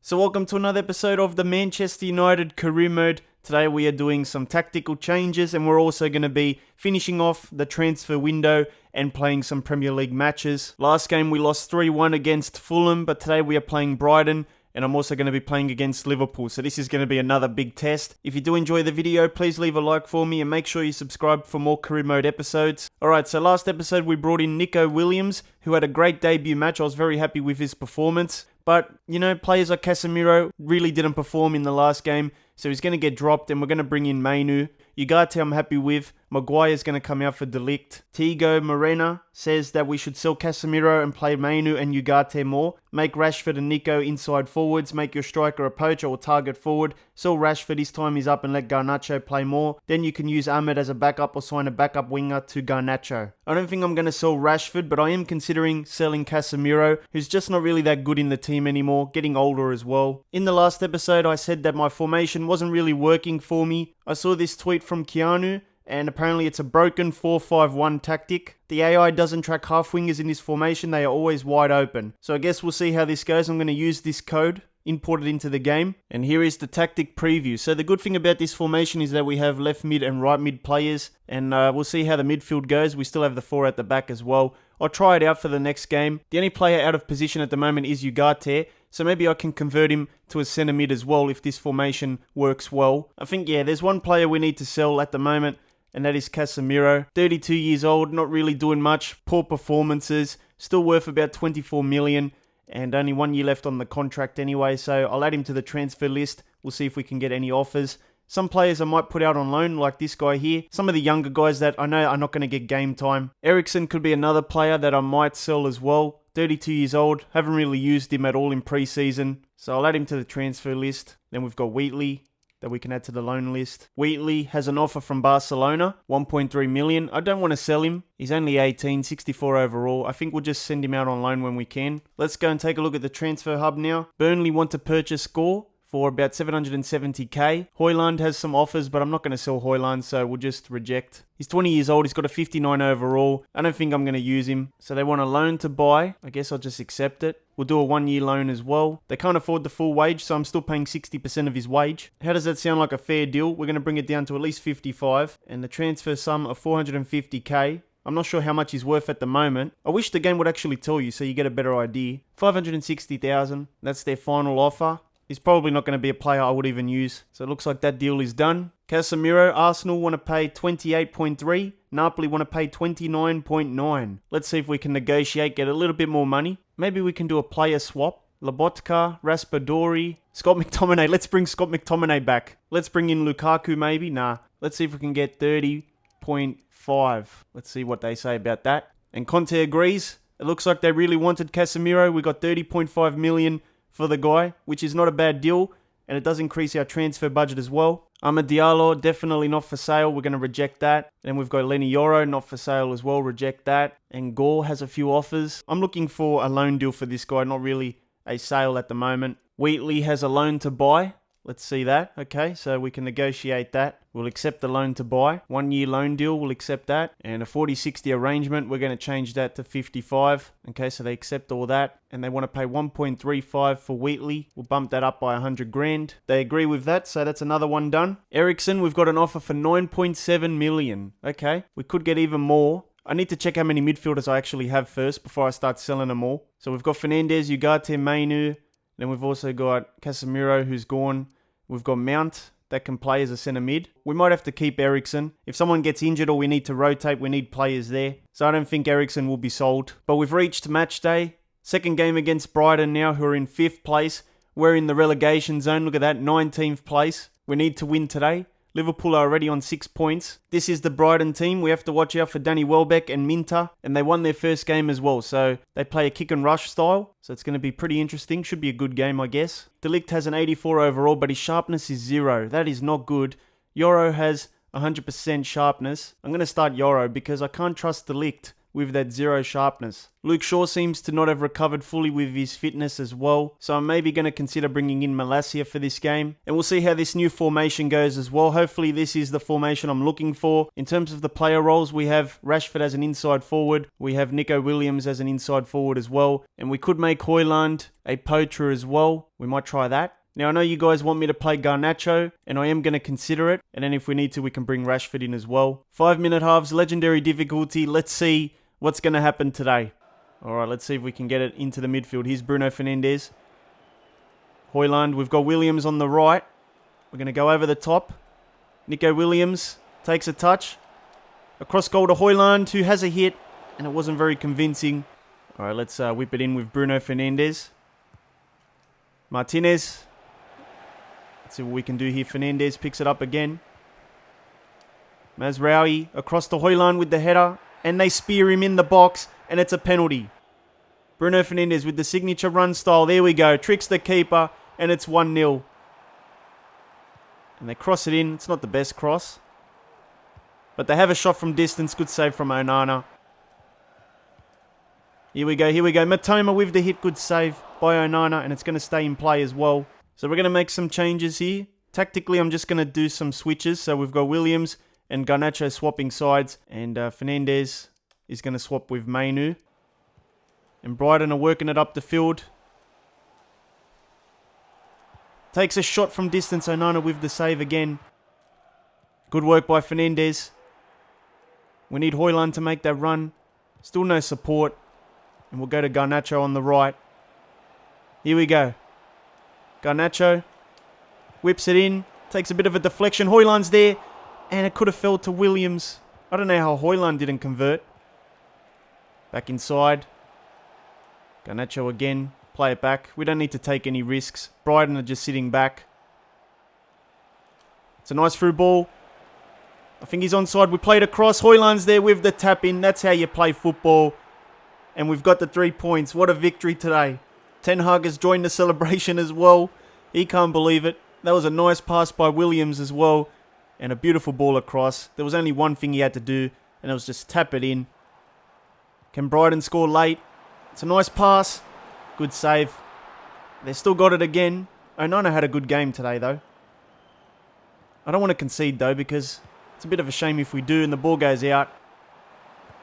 So welcome to another episode of the Manchester United Career Mode. Today we are doing some tactical changes and we're also going to be finishing off the transfer window and playing some Premier League matches. Last game we lost 3-1 against Fulham, but today we are playing Brighton and I'm also going to be playing against Liverpool. So this is going to be another big test. If you do enjoy the video, please leave a like for me and make sure you subscribe for more Career Mode episodes. Alright, so last episode we brought in Nico Williams, who had a great debut match. I was very happy with his performance. But, you know, players like Casemiro really didn't perform in the last game, so he's going to get dropped and we're going to bring in Mainu. Ugarte I'm happy with. Maguire's going to come out for De Ligt. Tigo Morena says that we should sell Casemiro and play Mainu and Ugarte more. Make Rashford and Nico inside forwards. Make your striker a poacher or target forward. Sell Rashford, his time is up, and let Garnacho play more. Then you can use Ahmed as a backup or sign a backup winger to Garnacho. I don't think I'm going to sell Rashford, but I am considering selling Casemiro, who's just not really that good in the team anymore, getting older as well. In the last episode, I said that my formation wasn't really working for me. I saw this tweet from Keanu, and apparently it's a broken 4-5-1 tactic. The AI doesn't track half wingers in this formation, they are always wide open. So I guess we'll see how this goes. I'm going to use this code, import it into the game, and here is the tactic preview. So the good thing about this formation is that we have left mid and right mid players, and we'll see how the midfield goes. We still have the 4 at the back as well. I'll try it out for the next game. The only player out of position at the moment is Ugarte, so maybe I can convert him to a centre mid as well if this formation works well. I think, yeah, there's one player we need to sell at the moment, and that is Casemiro. 32 years old, not really doing much, poor performances, still worth about 24 million, and only 1 year left on the contract anyway, so I'll add him to the transfer list. We'll see if we can get any offers. Some players I might put out on loan, like this guy here. Some of the younger guys that I know are not going to get game time. Eriksen could be another player that I might sell as well. 32 years old, haven't really used him at all in pre-season, so I'll add him to the transfer list. Then we've got Wheatley that we can add to the loan list. Wheatley has an offer from Barcelona, 1.3 million. I don't want to sell him. He's only 18, 64 overall. I think we'll just send him out on loan when we can. Let's go and take a look at the transfer hub now. Burnley want to purchase Gore for about 770k. Højlund has some offers, but I'm not going to sell Højlund, so we'll just reject. He's 20 years old, he's got a 59 overall. I don't think I'm going to use him. So they want a loan to buy. I guess I'll just accept it. We'll do a 1 year loan as well. They can't afford the full wage, so I'm still paying 60% of his wage. How does that sound like a fair deal? We're going to bring it down to at least 55. And the transfer sum of 450k. I'm not sure how much he's worth at the moment. I wish the game would actually tell you so you get a better idea. 560,000. That's their final offer. He's probably not going to be a player I would even use. So it looks like that deal is done. Casemiro, Arsenal want to pay 28.3. Napoli want to pay 29.9. Let's see if we can negotiate, get a little bit more money. Maybe we can do a player swap. Lobotka, Raspadori, Scott McTominay. Let's bring Scott McTominay back. Let's bring in Lukaku maybe. Nah. Let's see if we can get 30.5. Let's see what they say about that. And Conte agrees. It looks like they really wanted Casemiro. We got 30.5 million for the guy, which is not a bad deal, and it does increase our transfer budget as well. Amad Diallo, definitely not for sale. We're going to reject that. Then we've got Lenny Yoro, not for sale as well. Reject that. And Gore has a few offers. I'm looking for a loan deal for this guy, not really a sale at the moment. Wheatley has a loan to buy. Let's see that. Okay, so we can negotiate that. We'll accept the loan to buy. 1 year loan deal, we'll accept that. And a 40-60 arrangement, we're going to change that to 55. Okay, so they accept all that. And they want to pay 1.35 for Wheatley. We'll bump that up by 100 grand. They agree with that, so that's another one done. Eriksen, we've got an offer for 9.7 million. Okay, we could get even more. I need to check how many midfielders I actually have first before I start selling them all. So we've got Fernandes, Ugarte, Mainu. Then we've also got Casemiro, who's gone. We've got Mount that can play as a centre mid. We might have to keep Eriksen. If someone gets injured or we need to rotate, we need players there. So I don't think Eriksen will be sold. But we've reached match day. Second game against Brighton now, who are in 5th place. We're in the relegation zone. Look at that, 19th place. We need to win today. Liverpool are already on 6 points. This is the Brighton team. We have to watch out for Danny Welbeck and Minter. And they won their first game as well. So they play a kick and rush style. So it's going to be pretty interesting. Should be a good game, I guess. De Ligt has an 84 overall, but his sharpness is 0. That is not good. Yoro has 100% sharpness. I'm going to start Yoro because I can't trust De Ligt with that zero sharpness. Luke Shaw seems to not have recovered fully with his fitness as well, so I'm maybe going to consider bringing in Malacia for this game. And we'll see how this new formation goes as well. Hopefully this is the formation I'm looking for. In terms of the player roles, we have Rashford as an inside forward. We have Nico Williams as an inside forward as well. And we could make Højlund a poacher as well. We might try that. Now, I know you guys want me to play Garnacho, and I am going to consider it. And then if we need to, we can bring Rashford in as well. 5-minute halves, legendary difficulty. Let's see what's going to happen today. All right, let's see if we can get it into the midfield. Here's Bruno Fernandes. Højlund, we've got Williams on the right. We're going to go over the top. Nico Williams takes a touch. Across goal to Højlund, who has a hit, and it wasn't very convincing. All right, let's whip it in with Bruno Fernandes. Martinez. Let's see what we can do here. Fernandes picks it up again. Mazraoui across to Højlund with the header. And they spear him in the box. And it's a penalty. Bruno Fernandes with the signature run style. There we go. Tricks the keeper. And it's 1-0. And they cross it in. It's not the best cross. But they have a shot from distance. Good save from Onana. Here we go. Matoma with the hit. Good save by Onana. And it's going to stay in play as well. So we're going to make some changes here. Tactically, I'm just going to do some switches. So we've got Williams and Garnacho swapping sides. And Fernandes is going to swap with Mainu. And Brighton are working it up the field. Takes a shot from distance. Onana with the save again. Good work by Fernandes. We need Højlund to make that run. Still no support. And we'll go to Garnacho on the right. Here we go. Garnacho whips it in, takes a bit of a deflection. Højlund's there, and it could have fell to Williams. I don't know how Højlund didn't convert. Back inside. Garnacho again, play it back. We don't need to take any risks. Brighton are just sitting back. It's a nice through ball. I think he's onside. We played across. Højlund's there with the tap in. That's how you play football. And we've got the 3 points. What a victory today. Ten Hag has joined the celebration as well. He can't believe it. That was a nice pass by Williams as well. And a beautiful ball across. There was only one thing he had to do. And it was just tap it in. Can Brighton score late? It's a nice pass. Good save. They still got it again. Onana had a good game today though. I don't want to concede though because it's a bit of a shame if we do and the ball goes out.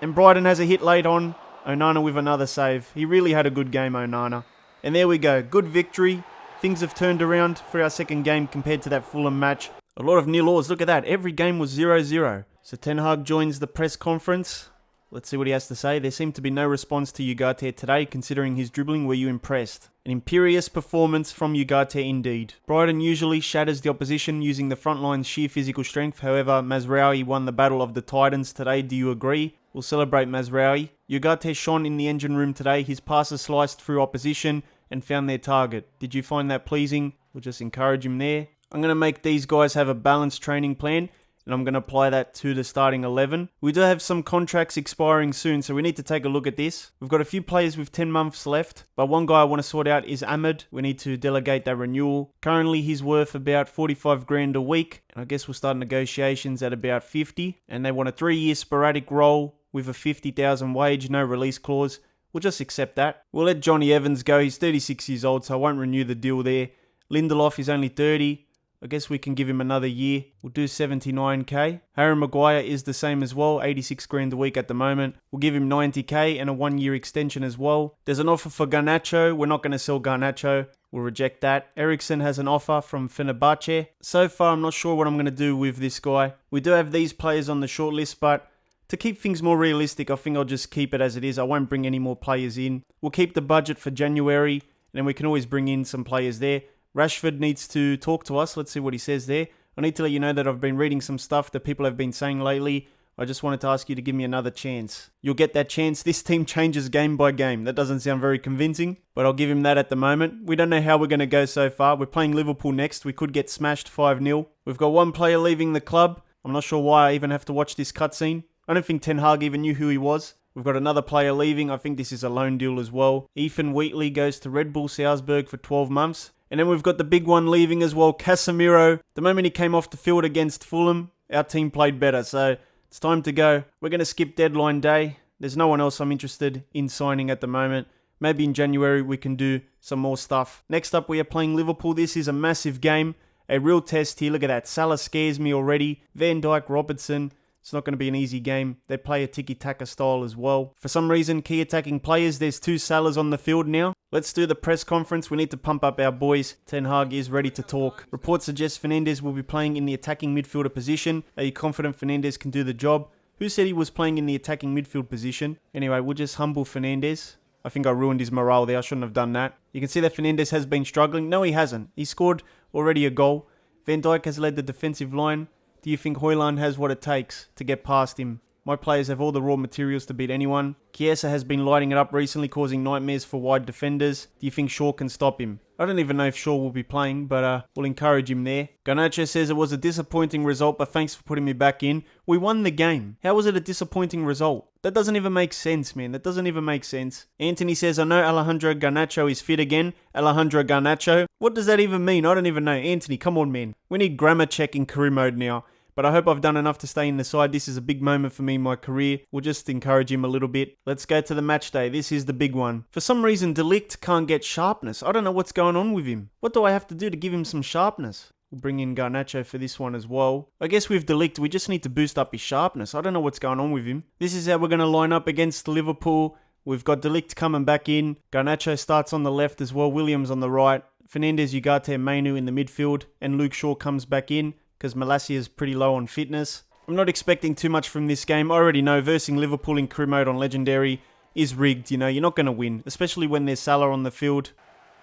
And Brighton has a hit late on. Onana with another save. He really had a good game, Onana. And there we go. Good victory. Things have turned around for our second game compared to that Fulham match. A lot of nil-alls. Look at that. Every game was 0-0. So Ten Hag joins the press conference. Let's see what he has to say. There seemed to be no response to Ugarte today, considering his dribbling. Were you impressed? An imperious performance from Ugarte indeed. Brighton usually shatters the opposition using the front line's sheer physical strength. However, Mazraoui won the battle of the Titans today. Do you agree? We'll celebrate Mazraoui. Ugarte shone in the engine room today. His passes sliced through opposition and found their target. Did you find that pleasing? We'll just encourage him there. I'm going to make these guys have a balanced training plan. And I'm going to apply that to the starting 11. We do have some contracts expiring soon, so we need to take a look at this. We've got a few players with 10 months left, but one guy I want to sort out is Ahmed. We need to delegate that renewal. Currently, he's worth about 45 grand a week, and I guess we'll start negotiations at about 50. And they want a 3-year sporadic role with a 50,000 wage, no release clause. We'll just accept that. We'll let Johnny Evans go. He's 36 years old, so I won't renew the deal there. Lindelof is only 30. I guess we can give him another year. We'll do 79k. Harry Maguire is the same as well, 86 grand a week at the moment. We'll give him 90k and a 1-year extension as well. There's an offer for Garnacho. We're not going to sell Garnacho. We'll reject that. Eriksen has an offer from Fenerbahce. So far, I'm not sure what I'm going to do with this guy. We do have these players on the shortlist, but to keep things more realistic, I think I'll just keep it as it is. I won't bring any more players in. We'll keep the budget for January, and then we can always bring in some players there. Rashford needs to talk to us. Let's see what he says there. I need to let you know that I've been reading some stuff that people have been saying lately. I just wanted to ask you to give me another chance. You'll get that chance. This team changes game by game. That doesn't sound very convincing, but I'll give him that at the moment. We don't know how we're going to go so far. We're playing Liverpool next. We could get smashed 5-0. We've got one player leaving the club. I'm not sure why I even have to watch this cutscene. I don't think Ten Hag even knew who he was. We've got another player leaving. I think this is a loan deal as well. Ethan Wheatley goes to Red Bull Salzburg for 12 months. And then we've got the big one leaving as well, Casemiro. The moment he came off the field against Fulham, our team played better. So it's time to go. We're going to skip deadline day. There's no one else I'm interested in signing at the moment. Maybe in January we can do some more stuff. Next up, we are playing Liverpool. This is a massive game. A real test here. Look at that. Salah scares me already. Van Dijk, Robertson. It's not going to be an easy game. They play a tiki-taka style as well. For some reason, key attacking players, there's 2 Salahs on the field now. Let's do the press conference. We need to pump up our boys. Ten Hag is ready to talk. Reports suggest Fernandes will be playing in the attacking midfielder position. Are you confident Fernandes can do the job? Who said he was playing in the attacking midfield position? Anyway, we'll just humble Fernandes. I think I ruined his morale there. I shouldn't have done that. You can see that Fernandes has been struggling. No, he hasn't. He scored already a goal. Van Dijk has led the defensive line. Do you think Højlund has what it takes to get past him? My players have all the raw materials to beat anyone. Chiesa has been lighting it up recently, causing nightmares for wide defenders. Do you think Shaw can stop him? I don't even know if Shaw will be playing, but we'll encourage him there. Garnacho says it was a disappointing result, but thanks for putting me back in. We won the game. How was it a disappointing result? That doesn't even make sense, man. That doesn't even make sense. Anthony says, I know Alejandro Garnacho is fit again. Alejandro Garnacho? What does that even mean? I don't even know. Anthony, come on, man. We need grammar check in career mode now. But I hope I've done enough to stay in the side. This is a big moment for me in my career. We'll just encourage him a little bit. Let's go to the match day. This is the big one. For some reason, De Ligt can't get sharpness. I don't know what's going on with him. What do I have to do to give him some sharpness? We'll bring in Garnacho for this one as well. I guess with De Ligt, we just need to boost up his sharpness. I don't know what's going on with him. This is how we're going to line up against Liverpool. We've got De Ligt coming back in. Garnacho starts on the left as well. Williams on the right. Fernandes, Ugarte, and Mainu in the midfield. And Luke Shaw comes back in because Malacia is pretty low on fitness. I'm not expecting too much from this game. I already know versing Liverpool in career mode on Legendary is rigged. You know, you're not going to win, especially when there's Salah on the field.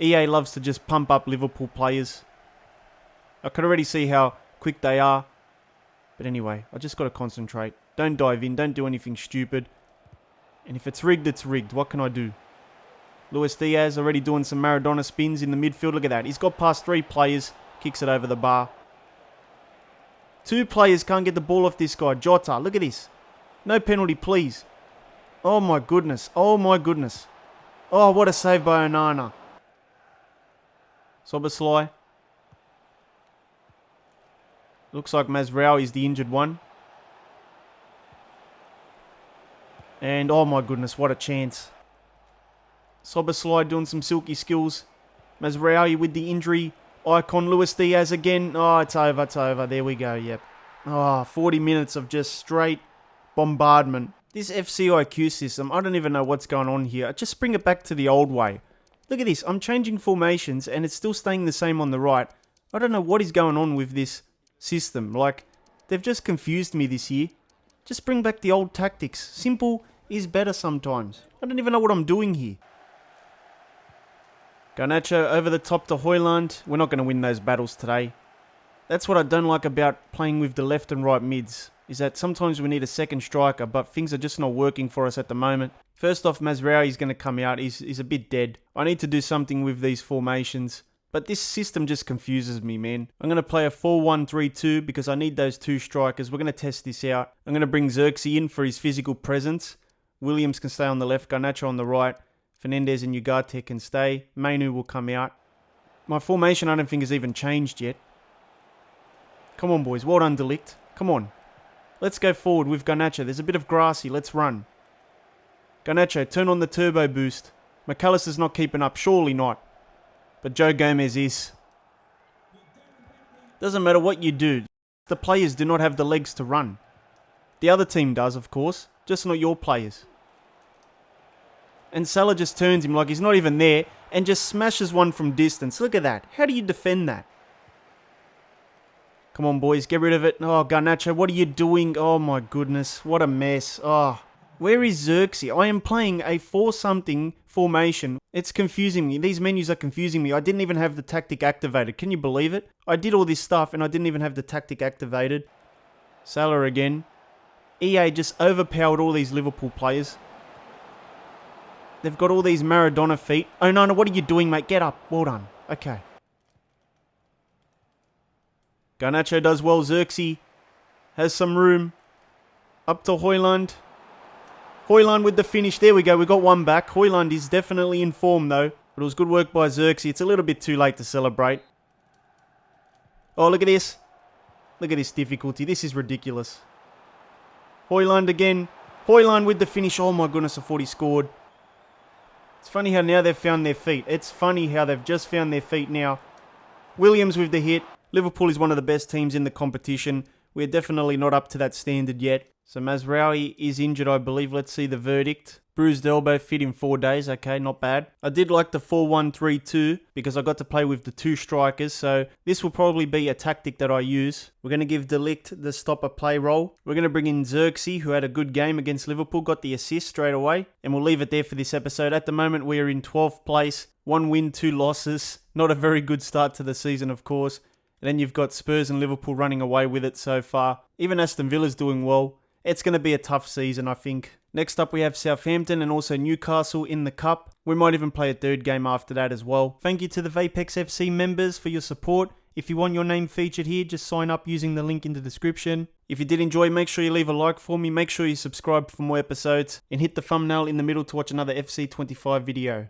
EA loves to just pump up Liverpool players. I can already see how quick they are. But anyway, I just got to concentrate. Don't dive in. Don't do anything stupid. And if it's rigged, it's rigged. What can I do? Luis Diaz already doing some Maradona spins in the midfield. Look at that. He's got past 3 players. Kicks it over the bar. 2 players can't get the ball off this guy. Jota, look at this. No penalty, please. Oh my goodness. Oh my goodness. Oh, what a save by Onana. Szoboszlai. Looks like Mazraoui is the injured one. And oh my goodness, what a chance. Szoboszlai doing some silky skills. Mazraoui with the injury. Icon Luis Diaz again. Oh, it's over, it's over. There we go, yep. Oh, 40 minutes of just straight bombardment. This FCIQ system, I don't even know what's going on here. Just bring it back to the old way. Look at this. I'm changing formations and it's still staying the same on the right. I don't know what is going on with this system. Like, they've just confused me this year. Just bring back the old tactics. Simple is better sometimes. I don't even know what I'm doing here. Garnacho over the top to Højlund. We're not going to win those battles today. That's what I don't like about playing with the left and right mids, is that sometimes we need a second striker, but things are just not working for us at the moment. First off, Mazraoui is going to come out. He's a bit dead. I need to do something with these formations. But this system just confuses me, man. I'm going to play a 4-1-3-2 because I need those 2 strikers. We're going to test this out. I'm going to bring Xerxes in for his physical presence. Williams can stay on the left, Garnacho on the right. Fernandes and Ugarte can stay. Mainu will come out. My formation I don't think has even changed yet. Come on, boys. Well done, De Ligt. Come on. Let's go forward with Garnacho. There's a bit of grassy. Let's run. Garnacho, turn on the turbo boost. McAllister's not keeping up. Surely not. But Joe Gomez is. Doesn't matter what you do. The players do not have the legs to run. The other team does, of course. Just not your players. And Salah just turns him like he's not even there and just smashes one from distance. Look at that. How do you defend that? Come on, boys. Get rid of it. Oh, Garnacho, what are you doing? Oh, my goodness. What a mess. Oh, where is Xerxes? I am playing a 4-something formation. It's confusing me. These menus are confusing me. I didn't even have the tactic activated. Can you believe it? I did all this stuff and I didn't even have the tactic activated. Salah again. EA just overpowered all these Liverpool players. They've got all these Maradona feet. Oh, no, what are you doing, mate? Get up. Well done. Okay. Garnacho does well. Xerxes has some room. Up to Højlund. Højlund with the finish. There we go. We got one back. Højlund is definitely in form, though. But it was good work by Xerxes. It's a little bit too late to celebrate. Oh, look at this. Look at this difficulty. This is ridiculous. Højlund again. Hoyland with the finish. Oh my goodness, I thought he scored. It's funny how now they've found their feet. It's funny how they've just found their feet now. Williams with the hit. Liverpool is one of the best teams in the competition. We're definitely not up to that standard yet. So Mazraoui is injured, I believe. Let's see the verdict. Bruised elbow, fit in 4 days. Okay, not bad. I did like the 4-1-3-2 because I got to play with the 2 strikers. So this will probably be a tactic that I use. We're going to give De Ligt the stopper play role. We're going to bring in Xerxes, who had a good game against Liverpool. Got the assist straight away. And we'll leave it there for this episode. At the moment, we are in 12th place. 1 win, 2 losses. Not a very good start to the season, of course. And then you've got Spurs and Liverpool running away with it so far. Even Aston Villa's doing well. It's going to be a tough season, I think. Next up, we have Southampton and also Newcastle in the Cup. We might even play a third game after that as well. Thank you to the Vapex FC members for your support. If you want your name featured here, just sign up using the link in the description. If you did enjoy, make sure you leave a like for me. Make sure you subscribe for more episodes. And hit the thumbnail in the middle to watch another FC25 video.